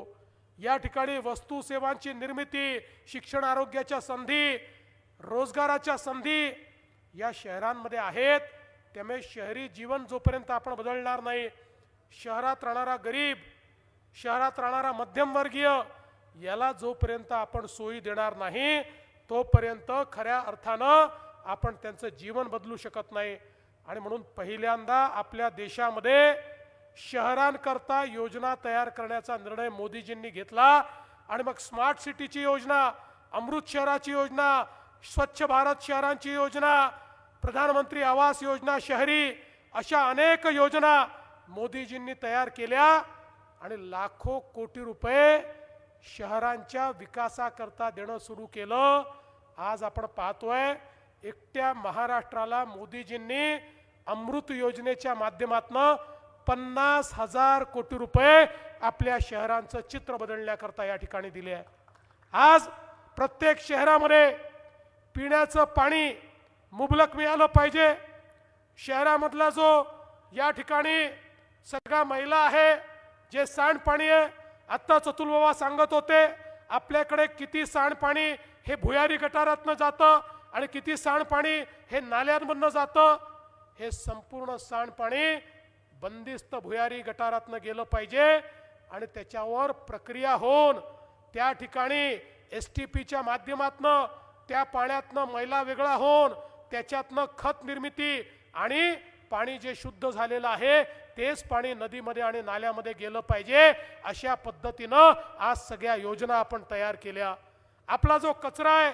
या ठिकाणी वस्तू सेवांची निर्मिती, शिक्षण, आरोग्याच्या संधी, रोजगाराच्या संधी या शहरांमध्ये आहेत त्यामुळे शहरी जीवन जोपर्यंत आपण बदलणार नाही, शहरात राहणारा गरीब, शहरात राहणारा मध्यमवर्गीय याला जोपर्यंत आपण सोयी देणार नाही तोपर्यंत खऱ्या अर्थानं आपण त्यांचं जीवन बदलू शकत नाही. आणि म्हणून पहिल्यांदा आपल्या देशामध्ये शहरांकरता योजना तयार करण्याचा निर्णय मोदीजींनी घेतला. आणि मग स्मार्ट सिटीची योजना, अमृत शहराची योजना, स्वच्छ भारत शहरांची योजना, प्रधानमंत्री आवास योजना शहरी, अशा अनेक योजना मोदीजींनी तयार केल्या आणि लाखो कोटी रुपये शहरांच्या विकासाकरता देणं सुरू केलं. आज आपण पाहतोय एकट्या महाराष्ट्राला मोदीजींनी अमृत योजनेच्या माध्यमातून 50,000 कोटी रुपये आपल्या शहरांचं चित्र बदलण्याकरता या ठिकाणी दिले आहे. आज प्रत्येक शहरामध्ये पिण्याचं पाणी मुबलक मिळालं पाहिजे. शहरामधला जो या ठिकाणी सगळ्या महिला आहे, जे सांडपाणी आहे, आत्ताच अतुल बाबा सांगत होते आपल्याकडे किती सांडपाणी हे भुयारी गटारातनं जातं आणि किती सांडपाणी हे नाल्यांमधनं जातं. हे संपूर्ण सांडपाणी बंदिस्त भुयारी गटारातनं गेलं पाहिजे आणि त्याच्यावर प्रक्रिया होऊन त्या ठिकाणी STPच्या माध्यमातनं त्या पाण्यातनं मैला वेगळा होऊन त्याच्यातनं खत निर्मिती आणि पाणी जे शुद्ध झालेलं आहे तेच पाणी नदीमध्ये आणि नाल्यामध्ये गेलं पाहिजे. अशा पद्धतीनं आज सगळ्या योजना आपण तयार केल्या. आपला जो कचरा आहे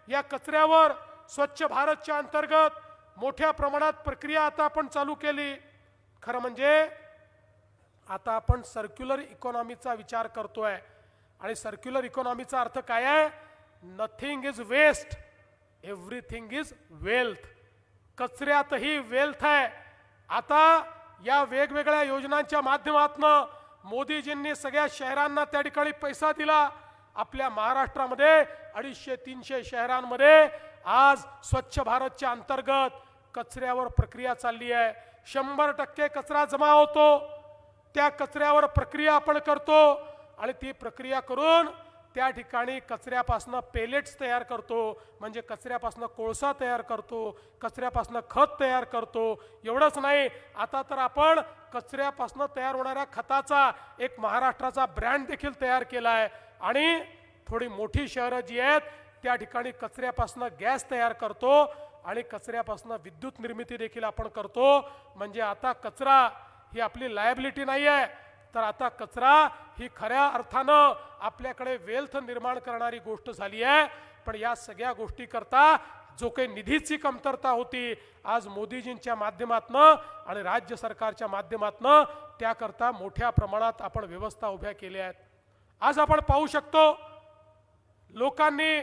या कचऱ्यावर स्वच्छ भारतच्या अंतर्गत मोठ्या प्रमाणात प्रक्रिया आता आपण चालू केली. खरं म्हणजे आता आपण सर्क्युलर इकॉनॉमीचा विचार करतोय आणि सर्क्युलर इकॉनॉमीचा अर्थ काय आहे? Nothing is waste, everything is wealth. कचऱ्यातही वेल्थ आहे. आता या वेगवेगळ्या योजनांच्या माध्यमातून मोदीजींनी सगळ्या शहरांना त्या ठिकाणी पैसा दिला. आपल्या महाराष्ट्रामध्ये 250-300 शहरांमध्ये आज स्वच्छ भारतच्या अंतर्गत कचऱ्यावर प्रक्रिया चालली आहे. 100% कचरा जमा होतो. त्या कचऱ्यावर प्रक्रिया आपण करतो आणि ती प्रक्रिया करून त्या ठिकाणी कचऱ्यापासून पेलेट्स तयार करतो, म्हणजे कचऱ्यापासून कोळसा तयार करतो, कचऱ्यापासून खत तयार करतो. एवढंच नाही, आता तर आपण कचऱ्यापासून तयार होणाऱ्या खताचा एक महाराष्ट्राचा ब्रँड देखील तयार केला आहे. आणि थोडी मोठी शहरं जी आहेत त्या ठिकाणी कचऱ्यापासून गॅस तयार करतो आणि कचऱ्यापासून विद्युत निर्मिती देखील आपण करतो. म्हणजे आता कचरा ही आपली लायबिलिटी नाही आहे, तर आता कचरा ही खऱ्या अर्थानं आपल्याकडे वेल्थ निर्माण करणारी गोष्ट झाली आहे. पण या सगळ्या गोष्टी करता जो काही निधीची कमतरता होती, आज मोदीजींच्या माध्यमातनं आणि राज्य सरकारच्या माध्यमातनं त्याकरता मोठ्या प्रमाणात आपण व्यवस्था उभ्या केल्या आहेत. आज आपण पाहू शकतो लोकांनी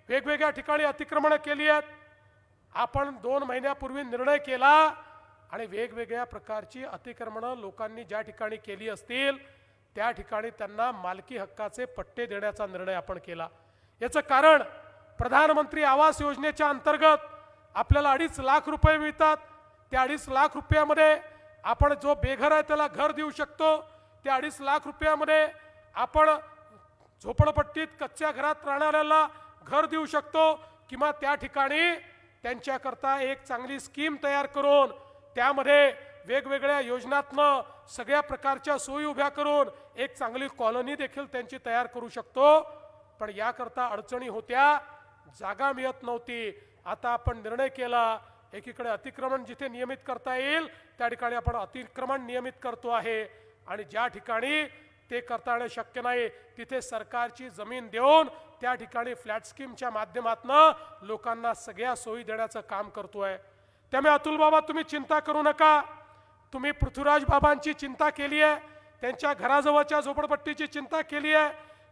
वेगवेगळ्या ठिकाणी अतिक्रमण केली आहेत. आपण 2 महिन्यापूर्वी निर्णय केला आणि वेगवेगळ्या प्रकारची अतिक्रमणं लोकांनी ज्या ठिकाणी केली असतील त्या ठिकाणी त्यांना मालकी हक्काचे पट्टे देण्याचा निर्णय आपण केला. याचं कारण प्रधानमंत्री आवास योजनेच्या अंतर्गत आपल्याला 2.5 लाख रुपये मिळतात. त्या 2.5 लाख रुपयामध्ये आपण जो बेघर आहे त्याला घर देऊ शकतो. त्या 2.5 लाख रुपयामध्ये आपण झोपडपट्टीत कच्च्या घरात राहणाऱ्याला घर देऊ शकतो किंवा त्या ठिकाणी त्यांच्याकरता एक चांगली स्कीम तयार करून त्यामध्ये वेगवेगळ्या योजनातनं सगळ्या प्रकारच्या सोयी उभ्या करून एक चांगली कॉलनी देखील त्यांची तयार करू शकतो. पण याकरता अडचणी होत्या, जागा मिळत नव्हती. आता आपण निर्णय केला, एकीकडे अतिक्रमण जिथे नियमित करता येईल त्या ठिकाणी आपण अतिक्रमण नियमित करतो आहे आणि ज्या ठिकाणी ते करता येणं शक्य नाही तिथे सरकारची जमीन देऊन त्या ठिकाणी फ्लॅट स्कीमच्या माध्यमातून लोकांना सगळ्या सोयी देण्याचं काम करतोय. त्यामुळे अतुल बाबा तुम्ही चिंता करू नका. तुम्ही पृथ्वीराज बाबांची चिंता केली आहे, त्यांच्या घराजवळच्या झोपडपट्टीची चिंता केली आहे.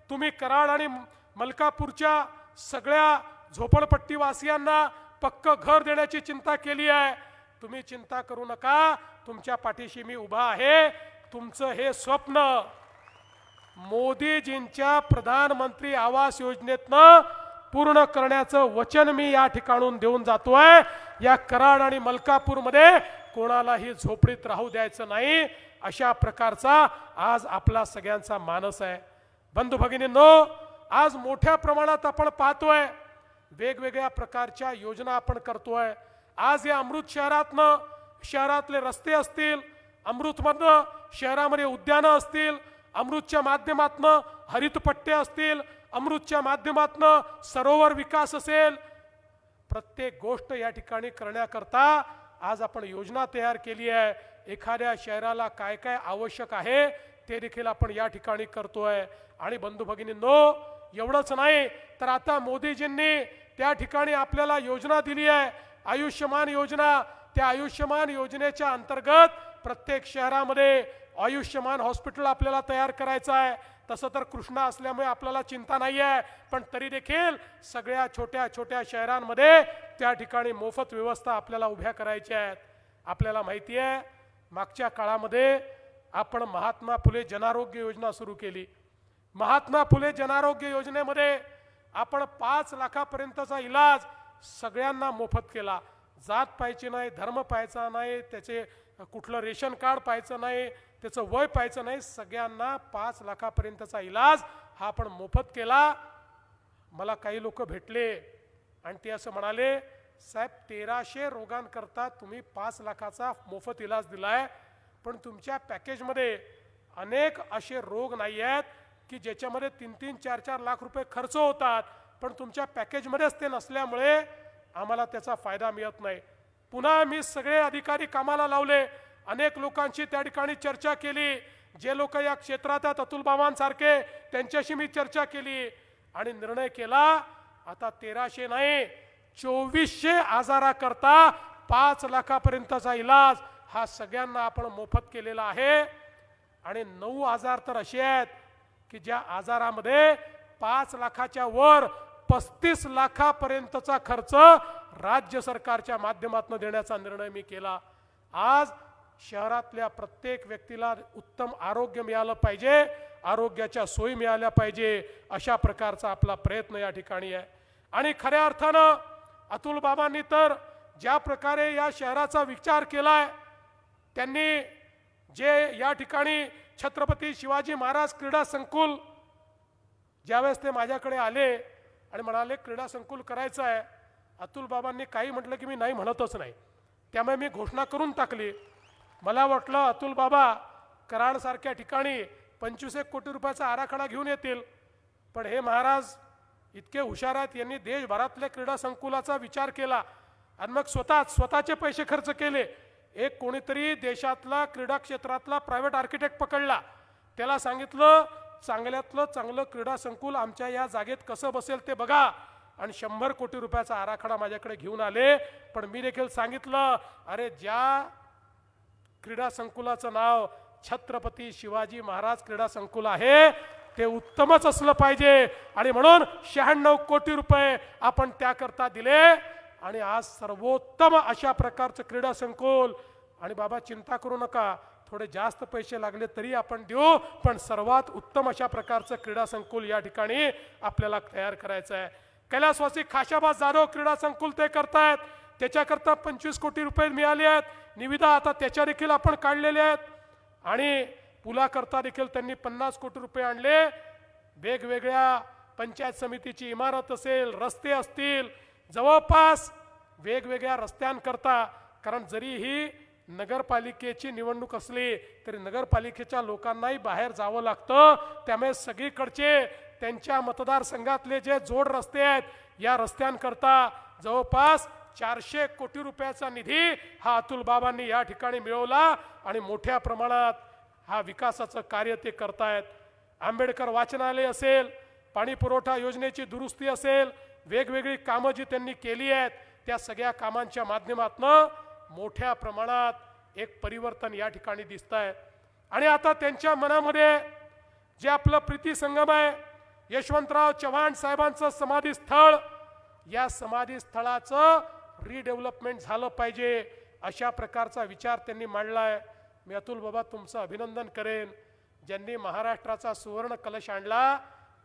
तुम्ही कराड आणि मलकापूरच्या सगळ्या झोपडपट्टीवासियांना पक्क घर देण्याची चिंता केली आहे. तुम्ही चिंता करू नका, तुमच्या पाठीशी मी उभा आहे. तुमचं हे स्वप्न मोदीजींच्या प्रधानमंत्री आवास योजनेतनं पूर्ण करण्याचं वचन मी या ठिकाणून देऊन जातोय. या कराड आणि मलकापूरमध्ये कोणालाही झोपडीत राहू द्यायचं नाही, अशा प्रकारचा आज आपला सगळ्यांचा मानस आहे. बंधू भगिनींनो, आज मोठ्या प्रमाणात आपण पाहतोय वेगवेगळ्या प्रकारच्या योजना आपण करतोय. आज या अमृत शहरातनं शहरातले रस्ते असतील, अमृतमधनं शहरामध्ये उद्यानं असतील, अमृतच्या माध्यमातनं हरितपट्टे असतील, अमृतच्या माध्यमातनं सरोवर विकास असेल, प्रत्येक गोष्ट या ठिकाणी करण्याकरता आज आपण योजना तयार केली आहे. एखाद्या शहराला काय काय आवश्यक आहे ते देखील आपण या ठिकाणी करतोय. आणि बंधू भगिनींनो, एवढंच नाही तर आता मोदीजींनी त्या ठिकाणी आपल्याला योजना दिली आहे, आयुष्यमान योजना. त्या आयुष्यमान योजनेच्या अंतर्गत प्रत्येक शहरामध्ये आयुष्यमान हॉस्पिटल आपल्याला तयार करायचं आहे. तसं तर कृष्णा असल्यामुळे आपल्याला चिंता नाही आहे, पण तरी देखील सगळ्या छोट्या छोट्या शहरांमध्ये त्या ठिकाणी मोफत व्यवस्था आपल्याला उभ्या करायच्या आहेत. आपल्याला माहिती आहे, मागच्या काळामध्ये आपण महात्मा फुले जनारोग्य योजना सुरू केली. महात्मा फुले जनारोग्य योजनेमध्ये आपण 5 लाखापर्यंतचा इलाज सगळ्यांना मोफत केला. जात पाहायची नाही, धर्म पाहायचा नाही, त्याचे कुठलं रेशन कार्ड पाहायचं नाही, त्याचं वय पाहायचं नाही, सगळ्यांना 5 लाखापर्यंतचा इलाज हा आपण मोफत केला. मला काही लोक भेटले आणि ते असं म्हणाले, साहेब 1300 रोगांकरता तुम्ही 5 लाखाचा मोफत इलाज दिलाय, पण तुमच्या पॅकेजमध्ये अनेक असे रोग नाही आहेत की ज्याच्यामध्ये 3-3, 4-4 लाख रुपये खर्च होतात, पण तुमच्या पॅकेजमध्येच ते नसल्यामुळे आम्हाला त्याचा फायदा मिळत नाही. पुन्हा मी सगळे अधिकारी कामाला लावले, अनेक लोकांशी त्या ठिकाणी चर्चा केली, जे लोक या क्षेत्रात आहेत अतुल बाबांसारखे, त्यांच्याशी मी चर्चा केली आणि निर्णय केला, आता 1300 नाही 2400 आजाराकरता 5 लाखापर्यंतचा इलाज हा सगळ्यांना आपण मोफत केलेला आहे. आणि 9 आजार तर असे आहेत की ज्या आजारामध्ये 5 लाखाच्या वर 35 लाखापर्यंतचा खर्च राज्य सरकारच्या माध्यमातून देण्याचा निर्णय मी केला. आज शहरातल्या प्रत्येक व्यक्तीला उत्तम आरोग्य मिळालं पाहिजे, आरोग्याच्या सोयी मिळाल्या पाहिजे, अशा प्रकारचा आपला प्रयत्न या ठिकाणी आहे. आणि खऱ्या अर्थानं अतुल बाबांनी तर ज्या प्रकारे या शहराचा विचार केलाय, त्यांनी जे या ठिकाणी छत्रपती शिवाजी महाराज क्रीडा संकुल, ज्यावेळेस ते माझ्याकडे आले आणि म्हणाले क्रीडा संकुल करायचं आहे, अतुल बाबांनी काही म्हटलं की मी नाही म्हणतच नाही. त्यामुळे मी घोषणा करून टाकली. मला वाटलं अतुल बाबा कराडसारख्या ठिकाणी 25 कोटी रुपयाचा आराखडा घेऊन येतील, पण हे महाराज इतके हुशार आहेत, यांनी देशभरातल्या क्रीडा संकुलाचा विचार केला आणि मग स्वतःचे पैसे खर्च केले. एक कोणीतरी देशातला क्रीडा क्षेत्रातला प्रायव्हेट आर्किटेक्ट पकडला, त्याला सांगितलं चांगल्यातलं चांगलं क्रीडा संकुल आमच्या या जागेत कसं बसेल ते बघा, आणि 100 कोटी रुपयाचा आराखडा माझ्याकडे घेऊन आले. पण मी देखील सांगितलं, अरे ज्या क्रीडा संकुलाचं नाव छत्रपती शिवाजी महाराज क्रीडा संकुल आहे ते उत्तमच असलं पाहिजे, आणि म्हणून 96 कोटी रुपये आपण त्याकरता दिले. आणि आज सर्वोत्तम अशा प्रकारचं क्रीडा संकुल, आणि बाबा चिंता करू नका, थोडे जास्त पैसे लागले तरी आपण देऊ, पण सर्वात उत्तम अशा प्रकारचं क्रीडा संकुल या ठिकाणी आपल्याला तयार करायचं आहे. कैलासवासी खाशाबा जाधव क्रीडा संकुल ते करतायत, त्याच्याकरता 25 कोटी रुपये मिळाले आहेत. निविदा आता त्याच्या देखील आपण काढलेले आहेत. आणि पुलाकरता देखील त्यांनी 50 कोटी रुपये आणले. वेगवेगळ्या पंचायत समितीची इमारत असेल, रस्ते असतील, जवळपास वेगवेगळ्या रस्त्यांकरता, कारण जरी ही नगरपालिकेची निवडणूक असली तरी नगरपालिकेच्या लोकांनाही बाहेर जावं लागतं, त्यामुळे सगळीकडचे त्यांच्या मतदारसंघातले जे जोड रस्ते आहेत या रस्त्यांकरता जवळपास 400 कोटी रुपयाचा निधी हा अतुल बाबांनी या ठिकाणी मिळवला आणि मोठ्या प्रमाणात हा विकासाचं कार्य ते करतायत. आंबेडकर वाचनालय असेल, पाणी पुरवठा योजनेची दुरुस्ती असेल, वेगवेगळी कामं जी त्यांनी केली आहेत त्या सगळ्या कामांच्या माध्यमातून मोठ्या प्रमाणात एक परिवर्तन या ठिकाणी दिसत आहे. आणि आता त्यांच्या मनामध्ये जे आपलं प्रीती संगम आहे, यशवंतराव चव्हाण साहेबांचं समाधी स्थळ, या समाधी स्थळाचं रिडेव्हलपमेंट झालं पाहिजे अशा प्रकारचा विचार त्यांनी मांडला आहे. मी अतुल बाबा तुमचं अभिनंदन करेन, ज्यांनी महाराष्ट्राचा सुवर्ण कलश आणला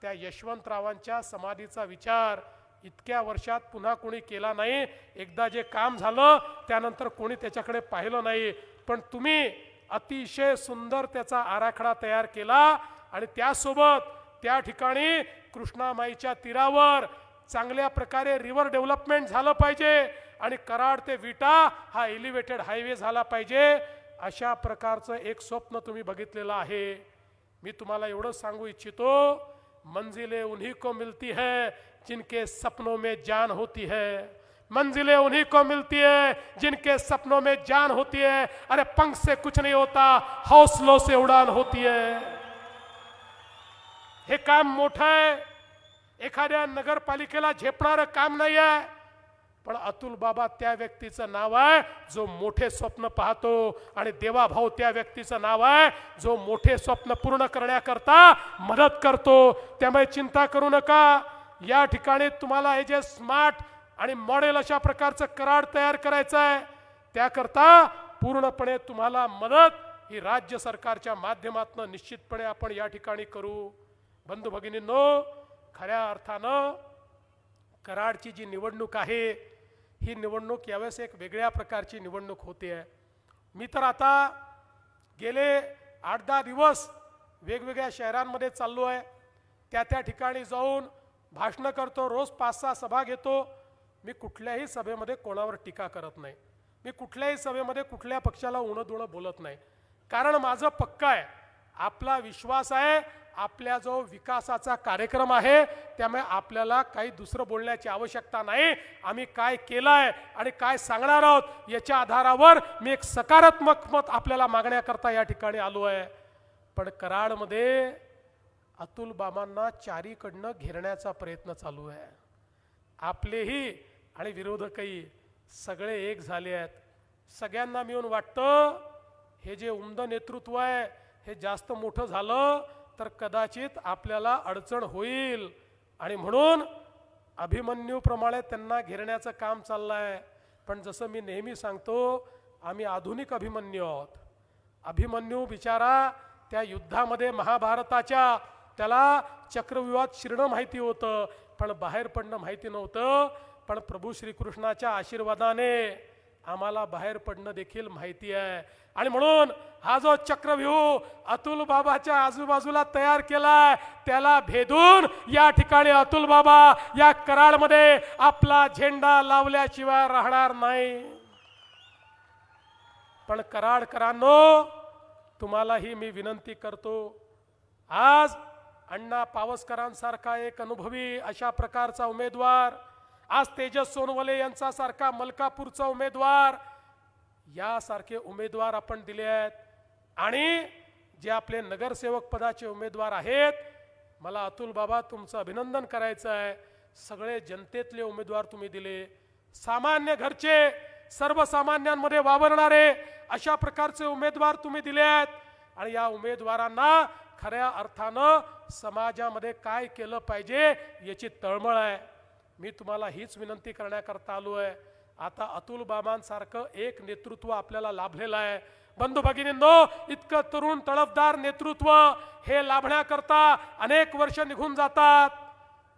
त्या यशवंतरावांच्या समाधीचा विचार इतक्या वर्षात पुन्हा कोणी केला नाही. एकदा जे काम झालं त्यानंतर कोणी त्याच्याकडे पाहिलं नाही, पण तुम्ही अतिशय सुंदर त्याचा आराखडा तयार केला आणि त्यासोबत त्या ठिकाणी कृष्णामाईच्या तीरावर चांगल्या प्रकारे रिव्हर डेव्हलपमेंट झालं पाहिजे आणि कराड ते विटा हा एलिव्हेटेड हायवे झाला पाहिजे, अशा प्रकारचं एक स्वप्न तुम्ही बघितलेलं आहे. मी तुम्हाला एवढंच सांगू इच्छितो, मंजिलें उन्हीं को मिलती है जिनके सपनों में जान होती है. मंजिलें उन्हीं को मिलती है जिनके सपनों में जान होती है. अरे पंख से कुछ नहीं होता, हौसलों से उड़ान होती है. हे काम मोठं आहे, एखाद्या नगरपालिकेला झेपणारं काम नाही आहे, पण अतुल बाबा त्या व्यक्तीचं नाव आहे जो मोठे स्वप्न पाहतो, आणि देवा भाऊ त्या व्यक्तीचं नाव आहे जो मोठे स्वप्न पूर्ण करण्याकरता मदत करतो. त्यामुळे चिंता करू नका. या ठिकाणी तुम्हाला हे जे स्मार्ट आणि मॉडेल अशा प्रकारचं कराड तयार करायचं आहे, त्याकरता पूर्णपणे तुम्हाला मदत ही राज्य सरकारच्या माध्यमातून निश्चितपणे आपण या ठिकाणी करू. बंधू भगिनींनो, खऱ्या अर्थानं कराडची जी निवडणूक आहे, ही निवडणूक यावेळेस एक वेगळ्या प्रकारची निवडणूक होते आहे. मी तर आता गेले 8-10 दिवस वेगवेगळ्या शहरांमध्ये चाललो आहे, त्या ठिकाणी जाऊन भाषणं करतो, रोज 5-6 सभा घेतो. मी कुठल्याही सभेमध्ये कोणावर टीका करत नाही, मी कुठल्याही सभेमध्ये कुठल्या पक्षाला उणं बोलत नाही, कारण माझं पक्का आहे, आपला विश्वास आहे, आपल्या जो विकासाचा कार्यक्रम आहे त्यामुळे आपल्याला काही दुसरं बोलण्याची आवश्यकता नाही. आम्ही काय केलंय आणि काय सांगणार आहोत याच्या आधारावर मी एक सकारात्मक मत आपल्याला मागण्याकरता या ठिकाणी आलो आहे. पण कराडमध्ये अतुल बाबांना चारीकडनं घेरण्याचा प्रयत्न चालू आहे. आपलेही आणि विरोधकही सगळे एक झाले आहेत. सगळ्यांना मिळून वाटतं हे जे उमद नेतृत्व आहे हे जास्त मोठं झालं तर कदाचित आपल्याला अडचण होईल, आणि म्हणून अभिमन्यूप्रमाणे त्यांना घेरण्याचं काम चाललंय. पण जसं मी नेहमी सांगतो, आम्ही आधुनिक अभिमन्यू आहोत. अभिमन्यू बिचारा त्या युद्धामध्ये महाभारताच्या त्याला चक्रव्यूहात शिरणं माहिती होतं, पण बाहेर पडणं माहिती नव्हतं. पण प्रभू श्रीकृष्णाच्या आशीर्वादाने आम्हाला बाहेर पडणं देखील माहिती आहे, आणि म्हणून हा जो चक्रव्यूह अतुल बाबाच्या आजूबाजूला तयार केलाय त्याला भेदून या ठिकाणी अतुल बाबा या कराडमध्ये आपला झेंडा लावल्याशिवाय राहणार नाही. पण कराडकरांनो, तुम्हालाही मी विनंती करतो, आज अण्णा पावसकरांसारखा एक अनुभवी अशा प्रकारचा उमेदवार, आज तेजस सोनवले यांचा सारखा मलकापूरचा उमेदवार, यासारखे उमेदवार आपण दिले आहेत. आणि जे आपले नगरसेवक पदाचे उमेदवार आहेत, मला अतुल बाबा तुमचं अभिनंदन करायचं आहे. सगळे जनतेतले उमेदवार तुम्ही दिले, सामान्य घरचे, सर्वसामान्यांमध्ये वावरणारे अशा प्रकारचे उमेदवार तुम्ही दिले आहेत. आणि या उमेदवारांना खऱ्या अर्थानं समाजामध्ये काय केलं पाहिजे याची तळमळ आहे. मी तुम्हाला हीच विनंती करण्याकरता आलो आहे. आता अतुल बाबांसारखं एक नेतृत्व आपल्याला लाभलेलं आहे. बंधू भगिनींनो, इतकं तरुण तळपदार नेतृत्व हे लाभण्याकरता अनेक वर्ष निघून जातात.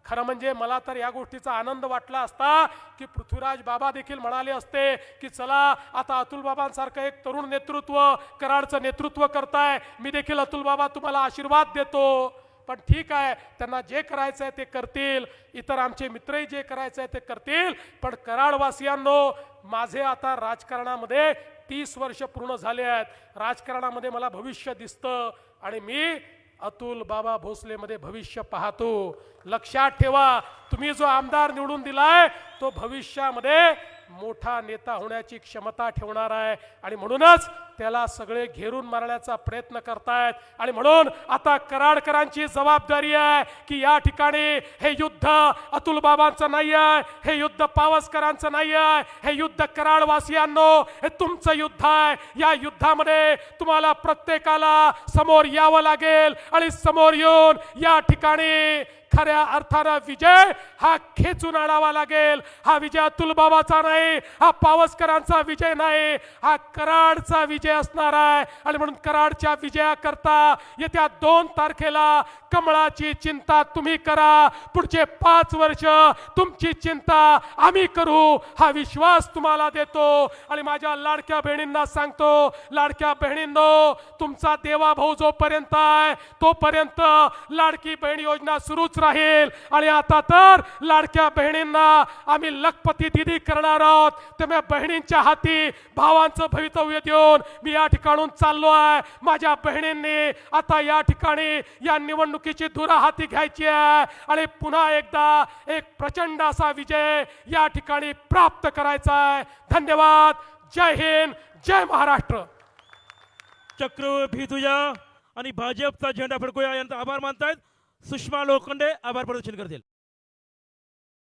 खरं म्हणजे मला तर या गोष्टीचा आनंद वाटला असता की पृथ्वीराज बाबा देखील म्हणाले असते की चला आता अतुल बाबांसारखं एक तरुण नेतृत्व कराडचं नेतृत्व करताय, मी देखील अतुल बाबा तुम्हाला आशीर्वाद देतो. पण ठीक आहे, त्यांना जे करायचं आहे ते करतील, इतर आमचे मित्रही जे करायचं आहे ते करतील. पण कराडवासियांनो, माझे आता राजकारणामध्ये 30 वर्ष पूर्ण झाले आहेत. राजकारणामध्ये मला भविष्य दिसतं आणि मी अतुल बाबा भोसलेमध्ये भविष्य पाहतो. लक्षात ठेवा, तुम्ही जो आमदार निवडून दिलाय तो भविष्यामध्ये मोठा नेता होण्याची क्षमता ठेवणार आहे, आणि म्हणूनच त्याला सगळे घेरून मारण्याचा प्रयत्न करतायत. आणि म्हणून आता कराडकरांची जबाबदारी आहे की या ठिकाणी हे युद्ध अतुल बाबांचं नाही आहे, हे युद्ध पावसकरांचं नाही आहे, हे युद्ध कराडवासियांनो हे तुमचं युद्ध आहे. या युद्धामध्ये तुम्हाला प्रत्येकाला समोर यावं लागेल, आणि समोर येऊन या ठिकाणी खऱ्या अर्थानं विजय हा खेचून आणावा लागेल. हा विजय अतुल बाबाचा नाही, हा पावसकरांचा विजय नाही, हा कराडचा विजय असणार आहे. आणि म्हणून कराडच्या विजयाकरता येत्या 2 तारखेला कमळाची चिंता तुम्ही करा, पुढचे 5 वर्ष तुमची चिंता आम्ही करू, हा विश्वास तुम्हाला देतो. आणि माझ्या लाडक्या बहिणींना सांगतो, लाडक्या बहिणींनो, तुमचा देवा भाऊ जोपर्यंत आहे तोपर्यंत लाडकी बहीण योजना सुरूच राहील. आणि आता तर लाडक्या बहिणींना आम्ही लखपती दिदी करणार आहोत. तुम्ही बहिणींच्या हाती भावांचं भवितव्य देऊन मी या ठिकाणून चाललो आहे. माझ्या बहिणींनी आता या ठिकाणी या निवडणुकीची धुरा हाती घ्यायची आहे आणि पुन्हा एकदा एक प्रचंड असा विजय या ठिकाणी प्राप्त करायचा आहे. धन्यवाद. जय हिंद, जय महाराष्ट्र. चक्र भितूया आणि भाजपचा झेंडा फडकूया यांचा आभार मानतायत. सुषमा लोखंडे आभार प्रदर्शन करतील.